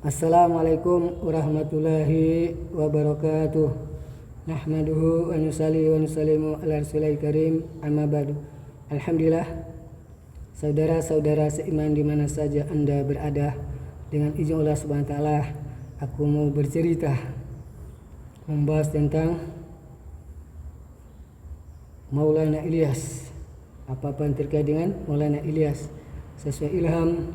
Assalamualaikum warahmatullahi wabarakatuh. Nahmaduhu wa nusalli wa nusallimu ala rasulil karim, amma ba'du. Alhamdulillah, saudara-saudara seiman di mana saja Anda berada, dengan izin Allah Subhanahu wa taala, aku mau bercerita membahas tentang Maulana Ilyas. Apa-apa yang terkait dengan Maulana Ilyas sesuai ilham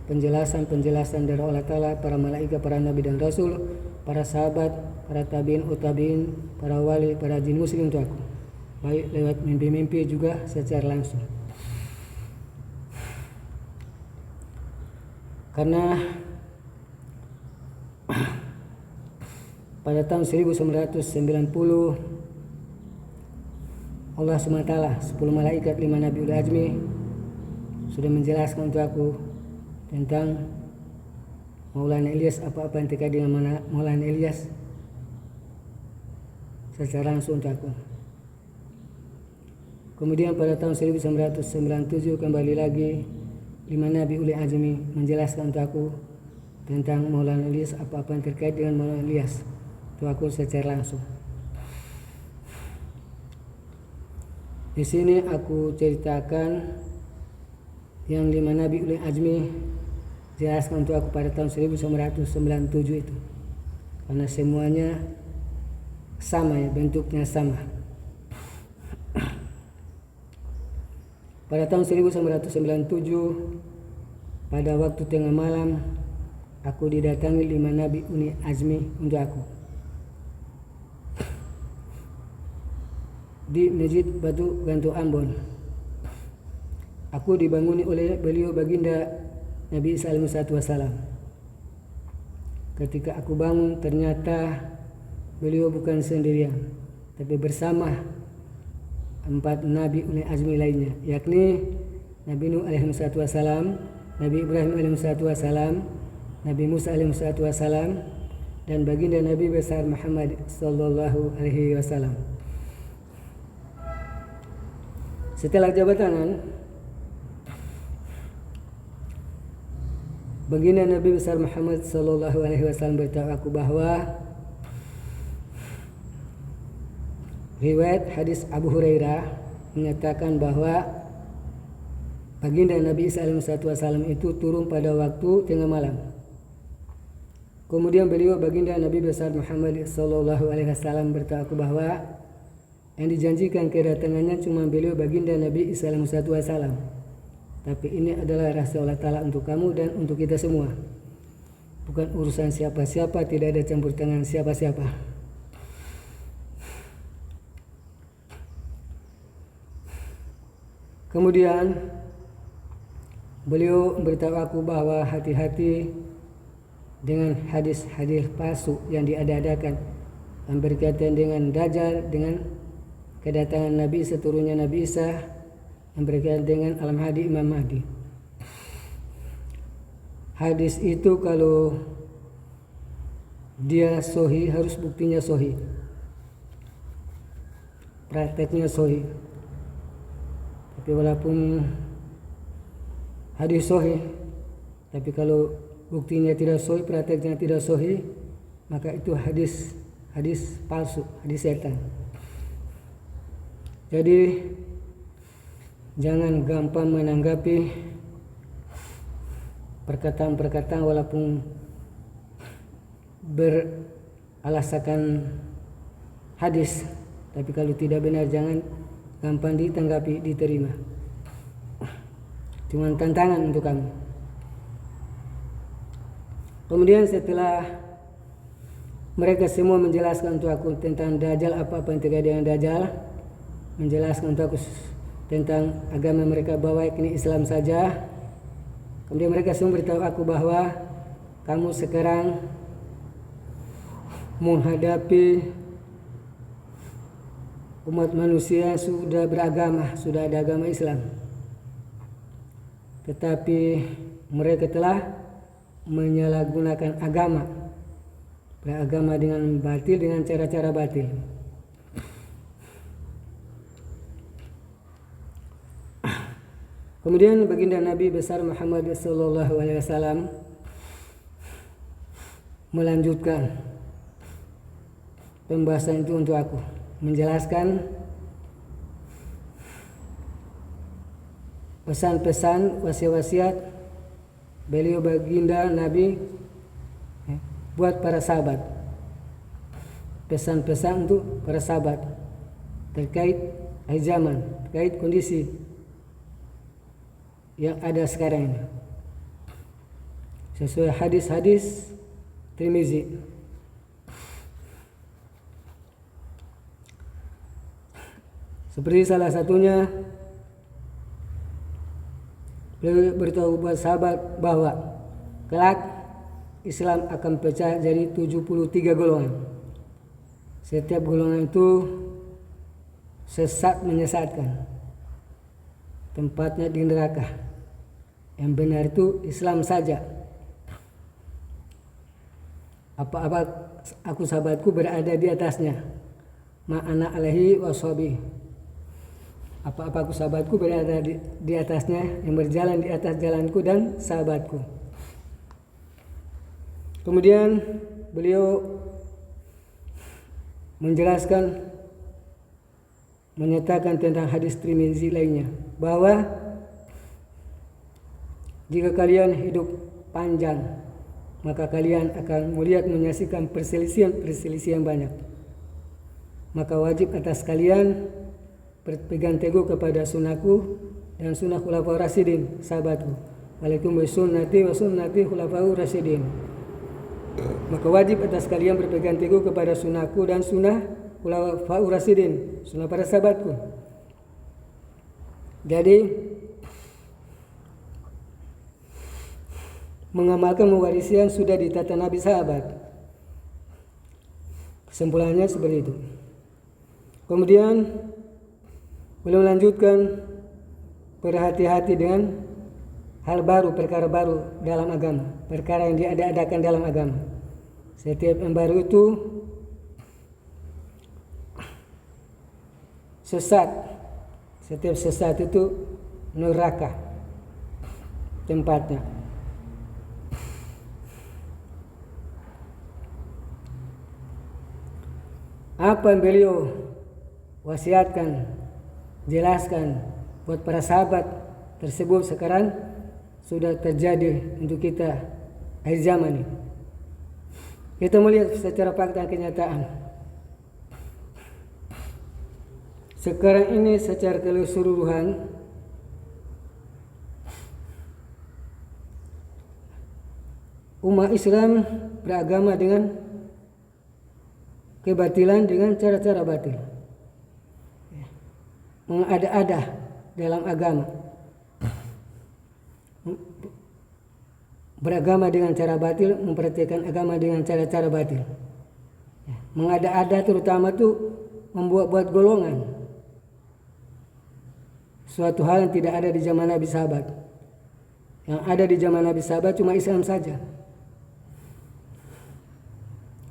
penjelasan dari Allah Ta'ala, para malaikat, para nabi dan rasul, para sahabat, para tabiin, utabiin, para wali, para jin muslim untuk aku, baik lewat mimpi-mimpi juga secara langsung. Karena pada tahun 1990 Allah SWT, 10 malaikat, 5 nabi ulul azmi sudah menjelaskan untuk aku tentang Maulana Ilyas, apa-apa yang terkait dengan Maulana Ilyas secara langsung untuk aku. Kemudian pada tahun 1997 kembali lagi 5 nabi ulul azmi menjelaskan untuk aku tentang Maulana Ilyas, apa-apa yang terkait dengan Maulana Ilyas untuk aku secara langsung. Di sini aku ceritakan yang 5 nabi ulul azmi jelaskan untuk aku pada tahun 1997 itu, karena semuanya sama ya, bentuknya sama. Pada tahun 1997 pada waktu tengah malam aku didatangi 5 nabi ulul azmi untuk aku di Masjid Batu Gantung Ambon. Aku dibanguni oleh beliau baginda Nabi Isa alaihissalam. Ketika aku bangun, ternyata beliau bukan sendirian, tapi bersama 4 nabi ulul azmi lainnya, yakni Nabi Nuh alaihissalam, Nabi Ibrahim alaihissalam, Nabi Musa alaihissalam, dan baginda Nabi besar Muhammad sallallahu alaihi wasallam. Setelah jabatan, baginda Nabi besar Muhammad sallallahu alaihi wasallam beritahu aku bahwa riwayat hadis Abu Hurairah menyatakan bahwa baginda Nabi Isa alaihi wasallam itu turun pada waktu tengah malam. Kemudian beliau baginda Nabi besar Muhammad sallallahu alaihi wasallam beritahu aku bahwa yang dijanjikan kedatangannya cuma beliau baginda Nabi Isa alaihi wasallam. Tapi ini adalah rahasia Allah Ta'ala untuk kamu dan untuk kita semua. Bukan urusan siapa-siapa, tidak ada campur tangan siapa-siapa. Kemudian beliau memberitahu aku bahwa hati-hati dengan hadis-hadis palsu yang diada-adakan yang berkaitan dengan Dajjal, dengan kedatangan Nabi Isa, turunnya Nabi Isa, yang berkaitan dengan Al-Mahdi, Imam Mahdi. Hadis itu kalau dia sahih harus buktinya sahih, prakteknya sahih. Tapi walaupun hadis sahih, tapi kalau buktinya tidak sahih, prakteknya tidak sahih, maka itu hadis palsu, hadis setan. Jadi jangan gampang menanggapi perkataan-perkataan walaupun beralaskan hadis, tapi kalau tidak benar jangan gampang ditanggapi, diterima. Cuma tantangan untuk kamu. Kemudian setelah mereka semua menjelaskan untuk aku tentang Dajjal, apa-apa yang terkait dengan Dajjal, menjelaskan untuk aku tentang agama mereka bawa, yakni Islam saja. Kemudian mereka semua beritahu aku bahwa kamu sekarang menghadapi umat manusia sudah beragama, sudah ada agama Islam, tetapi mereka telah menyalahgunakan agama, beragama dengan batil, dengan cara-cara batil. Kemudian baginda Nabi besar Muhammad sallallahu alaihi wasallam melanjutkan pembahasan itu untuk aku, menjelaskan pesan-pesan wasiat-wasiat beliau baginda Nabi buat para sahabat. Pesan-pesan untuk para sahabat terkait akhir zaman, terkait kondisi yang ada sekarang ini, sesuai hadis-hadis Tirmizi. Seperti salah satunya beliau beritahu buat sahabat bahwa kelak Islam akan pecah jadi 73 golongan. Setiap golongan itu sesat menyesatkan, tempatnya di neraka. Yang benar itu Islam saja. Apa-apa aku sahabatku berada di atasnya. Ma'ana alaihi washabi. Apa-apa aku sahabatku berada di atasnya, yang berjalan di atas jalanku dan sahabatku. Kemudian beliau menjelaskan, menyatakan tentang hadis Tirmizi lainnya, bahwa jika kalian hidup panjang, maka kalian akan melihat menyaksikan perselisihan banyak. Maka wajib atas kalian berpegang teguh kepada sunnahku dan sunnah khulafaur rasyidin, sahabatku. Alaikum bisunnati wa sunnati khulafaur rasyidin. Maka wajib atas kalian berpegang teguh kepada sunnahku dan sunnah khulafaur rasyidin, sunnah para sahabatku. Jadi mengamalkan mewarisi yang sudah ditata Nabi sahabat. Kesimpulannya seperti itu. Kemudian beliau melanjutkan, berhati-hati dengan hal baru, perkara baru dalam agama, perkara yang diada-adakan dalam agama. Setiap yang baru itu sesat. Setiap sesat itu neraka tempatnya. Apa yang beliau wasiatkan, jelaskan buat para sahabat tersebut sekarang sudah terjadi untuk kita akhir zaman ini. Kita melihat secara fakta kenyataan. Sekarang ini secara keseluruhan umat Islam beragama dengan kebatilan dengan cara-cara batil. Mengada-ada dalam agama. Beragama dengan cara batil, mempraktikkan agama dengan cara-cara batil. Mengada-ada terutama itu membuat-buat golongan. Suatu hal yang tidak ada di zaman Nabi sahabat. Yang ada di zaman Nabi sahabat cuma Islam saja.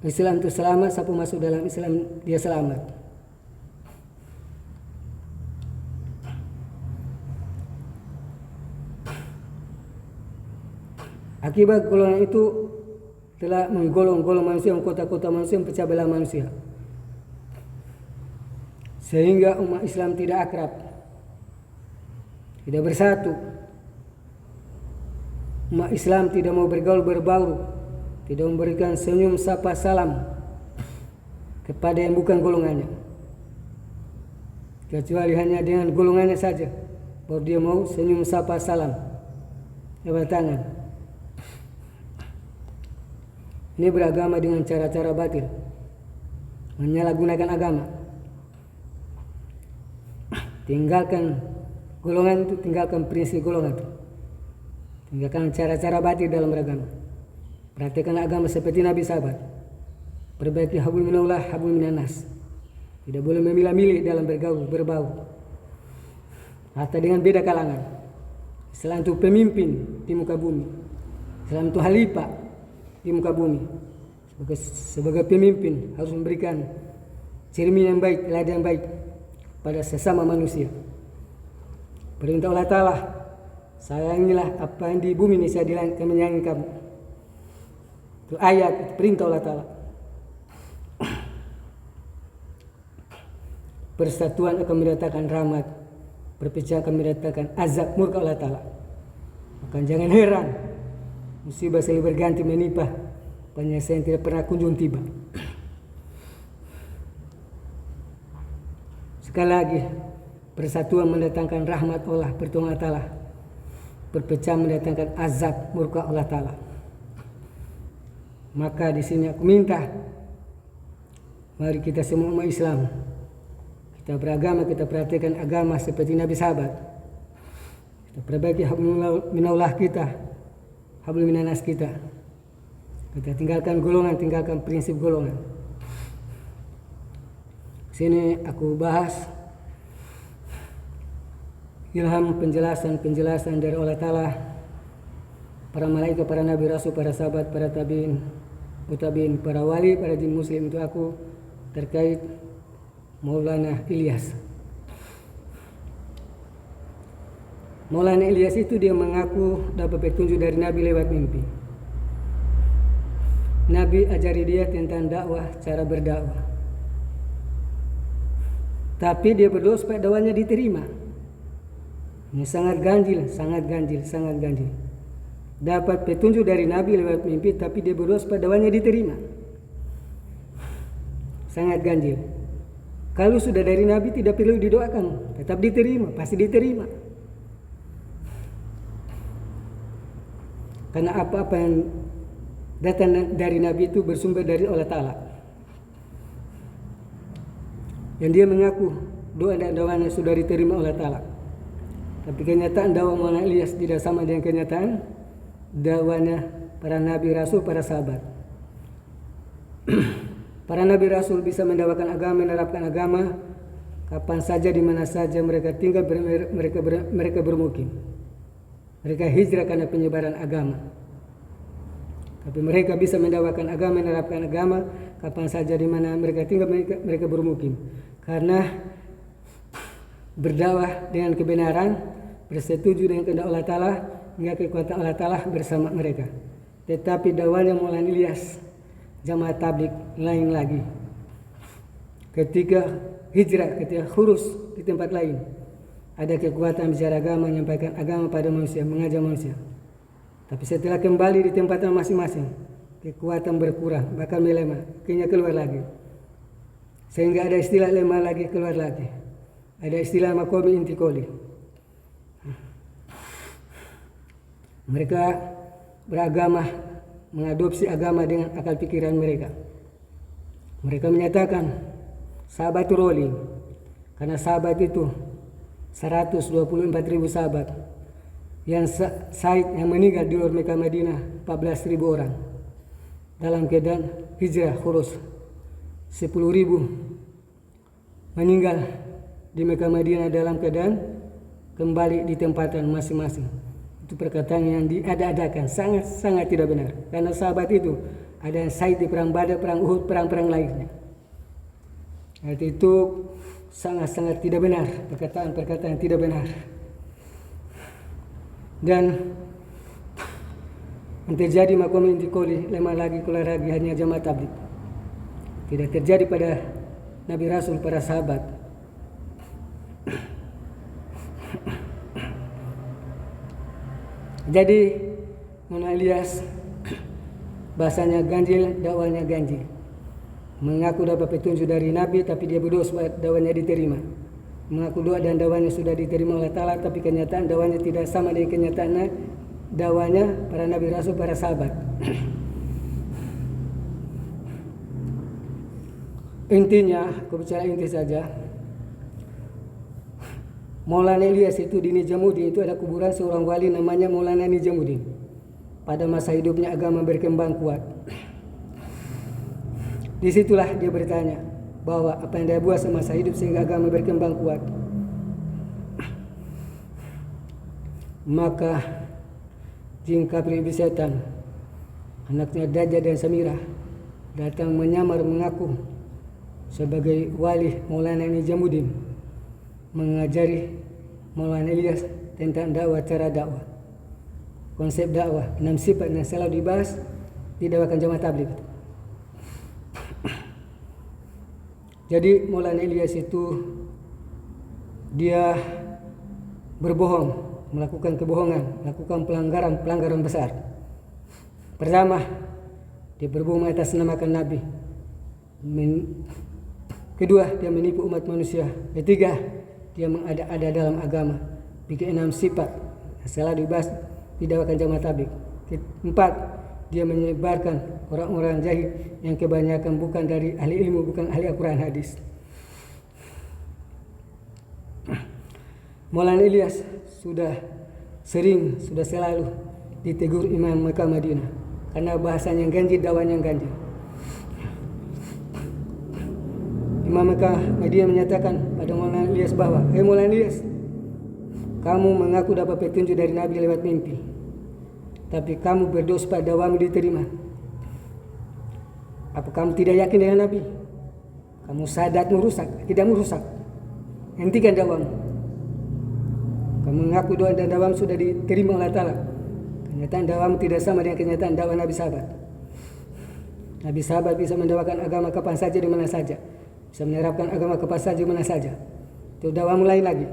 Islam itu selamat, siapa masuk dalam Islam dia selamat. Akibat golongan itu telah menggolong-golong manusia, kota-kota manusia, pecah belah manusia. Sehingga umat Islam tidak akrab, tidak bersatu. Umat Islam tidak mau bergaul berbaur, tidak memberikan senyum sapa salam kepada yang bukan golongannya, kecuali hanya dengan golongannya saja baru dia mau senyum sapa salam, jabat tangan. Ini beragama dengan cara-cara batil, menyalahgunakan agama. Tinggalkan golongan itu, tinggalkan prinsip golongan itu, tinggalkan cara-cara batil dalam beragama. Praktikkan agama seperti Nabi sahabat. Perbaiki hablum minallah, hablum minannas. Tidak boleh memilah-milih dalam bergaul, berbau. Hatta dengan beda kalangan. Islam itu pemimpin di muka bumi. Islam itu khalifah di muka bumi. Sebagai pemimpin harus memberikan cermin yang baik, teladan yang baik pada sesama manusia. Perintah Allah Ta'ala, sayangilah apa yang di bumi ini, saya menyayangi kamu. Itu ayat, itu perintah Allah Ta'ala. Persatuan akan mendatangkan rahmat, perpecahan akan mendatangkan azab murka Allah Ta'ala. Maka jangan heran musibah silih berganti menimpa penyelesaian tidak pernah kunjung tiba. Sekali lagi, persatuan mendatangkan rahmat Allah pertolongan Allah Ta'ala, perpecahan mendatangkan azab murka Allah Ta'ala. Maka di sini aku minta, mari kita semua umat Islam, kita beragama, kita perhatikan agama seperti Nabi sahabat. Kita perbaiki hablum minallah kita, hablum minanas kita. Kita tinggalkan golongan, tinggalkan prinsip golongan. Sini aku bahas ilham penjelasan dari Allah Ta'ala, para malaikat, para nabi, rasul, para sahabat, para tabiin, utabiin, para wali, para jin muslim itu aku terkait Maulana Ilyas. Maulana Ilyas itu dia mengaku dapat petunjuk dari Nabi lewat mimpi. Nabi ajari dia tentang dakwah, cara berdakwah. Tapi dia berdoa supaya dakwahnya diterima. Ini sangat ganjil. Dapat petunjuk dari Nabi lewat mimpi, tapi dia berdoa supaya dakwahnya diterima. Sangat ganjil. Kalau sudah dari Nabi tidak perlu didoakan, tetap diterima, pasti diterima. Karena apa-apa yang datang dari Nabi itu bersumber dari Allah Ta'ala. Dan dia mengaku doa dan dakwahnya sudah diterima Allah Ta'ala. Tapi kenyataan dakwah Maulana Ilyas tidak sama dengan kenyataan dakwahnya para nabi, rasul, para sahabat. Para nabi rasul bisa mendakwakan agama, menerapkan agama kapan saja, di mana saja mereka tinggal, mereka bermukim. Mereka hijrah karena penyebaran agama. Tapi mereka bisa mendakwakan agama, menerapkan agama kapan saja, di mana mereka tinggal, mereka bermukim. Karena berdakwah dengan kebenaran, bersetuju dengan kehendak Allah Ta'ala, hingga kekuatan Allah Ta'ala bersama mereka. Tetapi dakwahnya Maulana Ilyas, jamaah tabligh lain lagi. Ketika hijrah, ketika khurus di tempat lain, ada kekuatan bicara agama, menyampaikan agama pada manusia, mengajar manusia. Tapi setelah kembali di tempatnya masing-masing, kekuatan berkurang, bahkan melemah, akhirnya keluar lagi. Sehingga ada istilah lemah lagi, keluar lagi. Ada istilah makomi intikoli. Mereka beragama, mengadopsi agama dengan akal pikiran mereka. Mereka menyatakan sahabat itu rolling, karena sahabat itu 124.000 sahabat. Yang Said yang meninggal di luar Mekah Madinah 14.000 orang. Dalam keadaan hijrah khurus 10.000 meninggal di Mekah Madinah dalam keadaan kembali di tempatan masing-masing. Itu perkataan yang diada-adakan, sangat tidak benar. Karena sahabat itu ada yang Said di perang Badar, perang Uhud, perang-perang lainnya. Itu sangat tidak benar, perkataan yang tidak benar. Dan yang terjadi makom intikoli, lemah lagi, keluar lagi, hanya jamaah tabligh. Tidak terjadi pada Nabi Rasul, para sahabat. Jadi Maulana Ilyas bahasanya ganjil, dakwahnya ganjil. Mengaku dapat petunjuk dari Nabi, tapi dia berdoa supaya dakwahnya diterima. Mengaku doa dan dakwahnya sudah diterima oleh Allah Ta'ala, tapi kenyataan dakwahnya tidak sama dengan kenyataan dakwahnya para Nabi Rasul, para sahabat. Intinya, aku bicara inti saja. Maulana Ilyas itu di Nijamuddin itu ada kuburan seorang wali namanya Maulana Nijamuddin. Pada masa hidupnya agama berkembang kuat. Disitulah dia bertanya bahwa apa yang dia buat semasa hidup sehingga agama berkembang kuat. Maka jin kafir iblis setan, anaknya Dajjal dan Samirah, datang menyamar mengaku sebagai wali Maulana Nijamuddin, mengajari Maulana Ilyas tentang dakwah, cara dakwah, konsep dakwah, 6 sifat yang selalu dibahas didakwakan jamaah tabligh. Jadi Maulana Ilyas itu dia berbohong, melakukan kebohongan, melakukan pelanggaran besar. Pertama, dia berbohong mengatasnamakan Nabi. Kedua, dia menipu umat manusia. Ketiga, dia mengada-ada dalam agama, bikin 6 sifat setelah dibahas didakwakan jamaah tabligh. Keempat, dia menyebarkan orang-orang jahil yang kebanyakan bukan dari ahli ilmu, bukan ahli Al-Quran hadis. Maulana Ilyas sudah selalu ditegur Imam Mekah Madinah karena bahasanya ganjil, dakwanya ganjil. Imam Mekah Madinah menyatakan pada Maulana Ilyas bahwa, Maulana Ilyas, kamu mengaku dapat petunjuk dari Nabi lewat mimpi, tapi kamu berdosa pada dakwamu diterima. Apa kamu tidak yakin dengan Nabi? Kamu sadar merusak, tidak merusak. Hentikan dakwamu. Kamu mengaku doa dan dakwamu sudah diterima oleh Allah. Kenyataan dakwamu tidak sama dengan kenyataan dakwah Nabi sahabat. Nabi sahabat bisa mendakwakan agama kapan saja di mana saja, bisa menerapkan agama kapan saja di mana saja. Itu dakwamu lain lagi.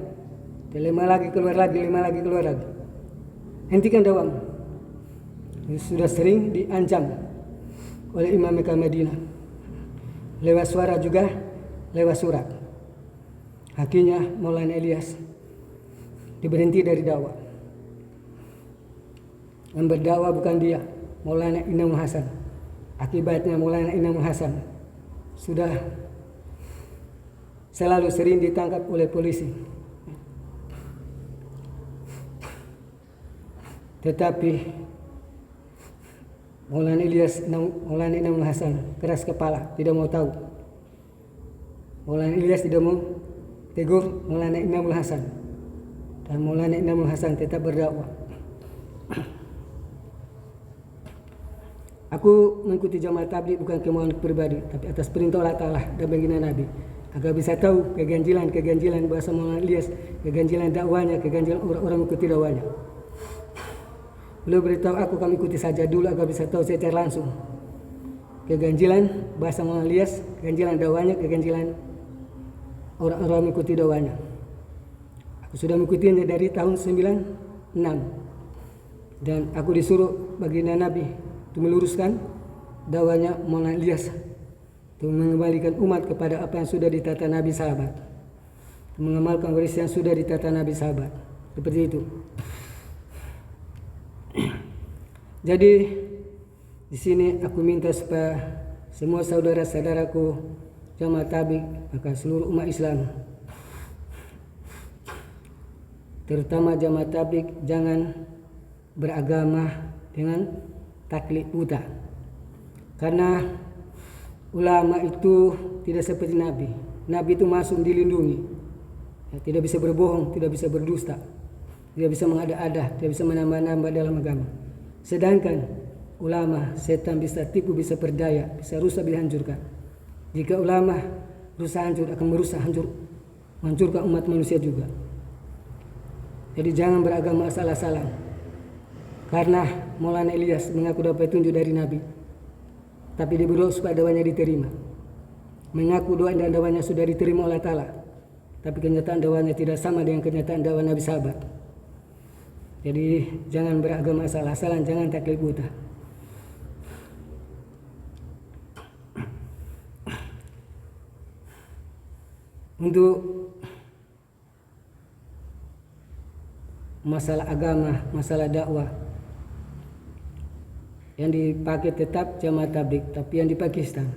Lima lagi keluar lagi. Hentikan dakwamu. Sudah sering diancam oleh Imam Mekah Madinah lewat suara juga lewat surat. Akhirnya Maulana Ilyas diberhenti dari dakwah. Yang berdakwah bukan dia, Maulana Inamul Hasan. Akibatnya Maulana Inamul Hasan sudah selalu sering ditangkap oleh polisi. Tetapi Maulana Inamul Hasan keras kepala, tidak mau tahu. Maulana Ilyas tidak mau tegur Maulana Inamul Hasan, dan Maulana Inamul Hasan tetap berdakwah. Aku mengikuti jamaah tabligh bukan kemauan pribadi, tapi atas perintah Allah Ta'ala dan baginda Nabi, agar bisa tahu keganjilan bahasa Maulana Ilyas, keganjilan dakwanya, keganjilan orang-orang mengikuti dakwanya. Beliau beritahu aku, kami ikuti saja dulu agar bisa tahu secara langsung keganjilan bahasa Maulana Ilyas, keganjilan dakwanya, keganjilan orang-orang mengikuti dakwanya. Aku sudah mengikutinya dari tahun 96, dan aku disuruh baginda Nabi untuk meluruskan dakwanya Maulana Ilyas, untuk mengembalikan umat kepada apa yang sudah ditata Nabi sahabat, mengamalkan waris yang sudah ditata Nabi sahabat. Seperti itu. Jadi di sini aku minta supaya semua saudara-saudaraku jamaah tabligh, maka seluruh umat Islam, terutama jamaah tabligh, jangan beragama dengan taklid buta. Karena ulama itu tidak seperti Nabi. Nabi itu masuk dilindungi, tidak bisa berbohong, tidak bisa berdusta, tidak bisa mengada-ada, tidak bisa menambah-nambah dalam agama. Sedangkan ulama, setan bisa tipu, bisa berdaya, bisa rusak, bisa hancurkan. Jika ulama berusaha hancur, akan merusak, menghancurkan umat manusia juga. Jadi jangan beragama asal-asalan. Karena Maulana Ilyas mengaku dapat petunjuk dari Nabi, tapi dia berdoa supaya doanya diterima. Mengaku doa dan doanya sudah diterima oleh Ta'ala, tapi kenyataan doanya tidak sama dengan kenyataan doa Nabi sahabat. Jadi jangan beragama asal-asalan, jangan taklid buta. Untuk masalah agama, masalah dakwah, yang dipakai tetap jamaah tabligh, tapi yang di Pakistan,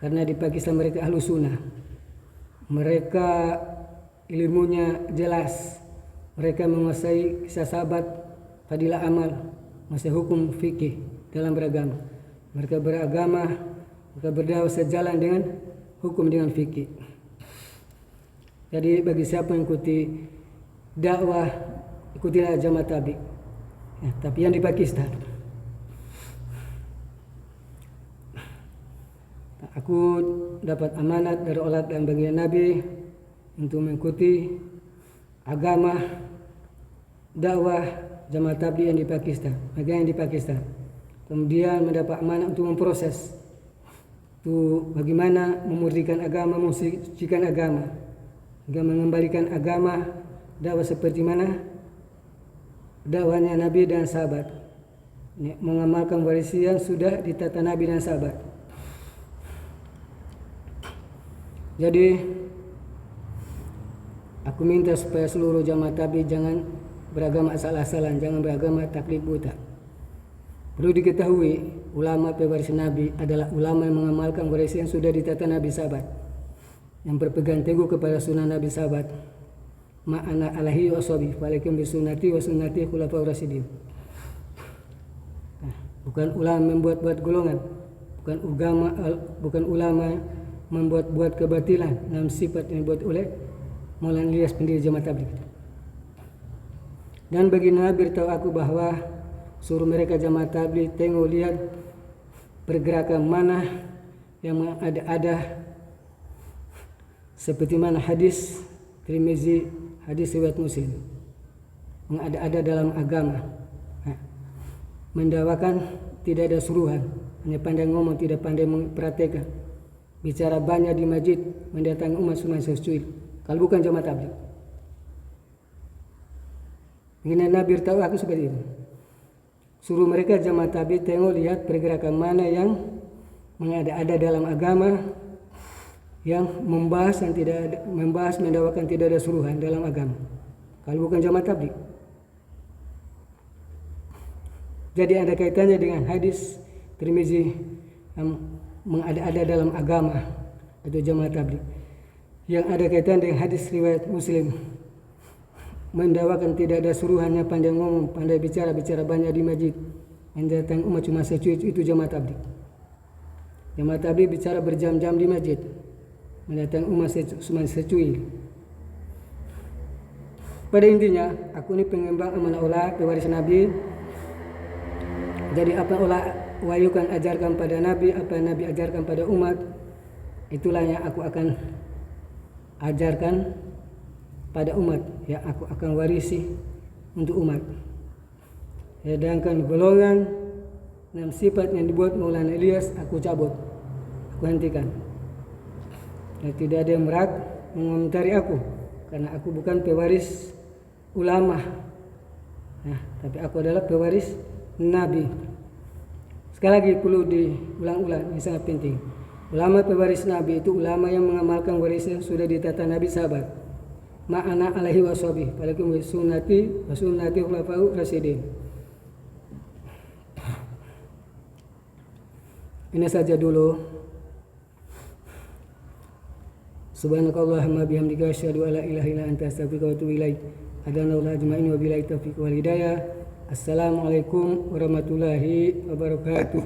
karena di Pakistan mereka ahlu sunnah, mereka ilmunya jelas, mereka menguasai kisah sahabat, fadilah amal, masih hukum fikih dalam beragama. Mereka beragama, mereka berdakwah sejalan dengan hukum, dengan fikih. Jadi bagi siapa yang ikuti dakwah, ikutilah jamaah tabligh. Ya, tapi yang di Pakistan, aku dapat amanat dari Allah dan baginda Nabi untuk mengikuti agama dakwah jamaah tabligh yang di Pakistan. Maka yang di Pakistan, kemudian mendapat amanah untuk memproses itu bagaimana memurnikan agama, mensucikan agama, hingga mengembalikan agama dakwah seperti mana dakwahnya Nabi dan sahabat, mengamalkan warisan yang sudah ditata Nabi dan sahabat. Jadi aku minta supaya seluruh jamaah tabligh jangan beragama asal-asalan, jangan beragama taklid buta. Perlu diketahui, ulama pewaris Nabi adalah ulama yang mengamalkan warisan yang sudah ditata Nabi sahabat, yang berpegang teguh kepada sunnah Nabi sahabat. Ma'ana alaihi wa sahbihi falakum bi sunnati wa sunnati khulafaur rasyidin. Bukan ulama membuat-buat golongan, bukan ulama membuat-buat kebatilan dalam sifat yang dibuat oleh Maulana Ilyas pendiri Jamaah Tabligh. Dan baginda beritahu aku bahwa suruh mereka Jamaah Tabligh tengok lihat pergerakan mana yang ada seperti mana hadis Tirmizi, hadis riwayat Muslim, ada dalam agama. Mendakwakan tidak ada suruhan, hanya pandai ngomong tidak pandai mempraktekkan, bicara banyak di masjid mendatangi umat cuma secuil. Kalau bukan Jamaah Tabligh. Begini Nabi beritahu aku seperti itu. Suruh mereka Jamaah Tabligh tengok lihat pergerakan mana yang ada dalam agama, yang membahas mendakwakan tidak ada suruhan dalam agama. Kalau bukan Jamaah Tabligh. Jadi ada kaitannya dengan hadis Tirmizi yang ada dalam agama atau Jamaah Tabligh, yang ada kaitan dengan hadis riwayat Muslim, mendakwakan tidak ada suruhannya, pandai ngomong, pandai bicara banyak di masjid, mendatangi umat cuma secuil, itu Jamaah Tabligh. Jamaah Tabligh bicara berjam-jam di masjid, mendatangi umat cuma secuil. Pada intinya, aku ini pengembang amanah Allah pewaris Nabi. Jadi apa Allah wahyukan ajarkan pada Nabi, apa yang Nabi ajarkan pada umat, itulah yang aku akan ajarkan pada umat, yang aku akan warisi untuk umat. Sedangkan golongan dan sifat yang dibuat Maulana Ilyas aku cabut, aku hentikan. Dan tidak ada yang berhak mengomentari aku, karena aku bukan pewaris ulama, tapi aku adalah pewaris Nabi. Sekali lagi perlu diulang-ulang, ini sangat penting. Ulama pewaris Nabi itu ulama yang mengamalkan warisan sudah ditata Nabi sahabat. Ma'ana alaihi wa sahbihi falakum bi sunnati wa sunnati khulafaur rasyidin. Ini saja dulu. Subhanakallahumma bihamdika asyhadu an la ilaha illa anta astaghfiruka wa atubu ilaik. Hadanallahu ajma'in wa billahi taufiq wal hidayah. Assalamualaikum warahmatullahi wabarakatuh.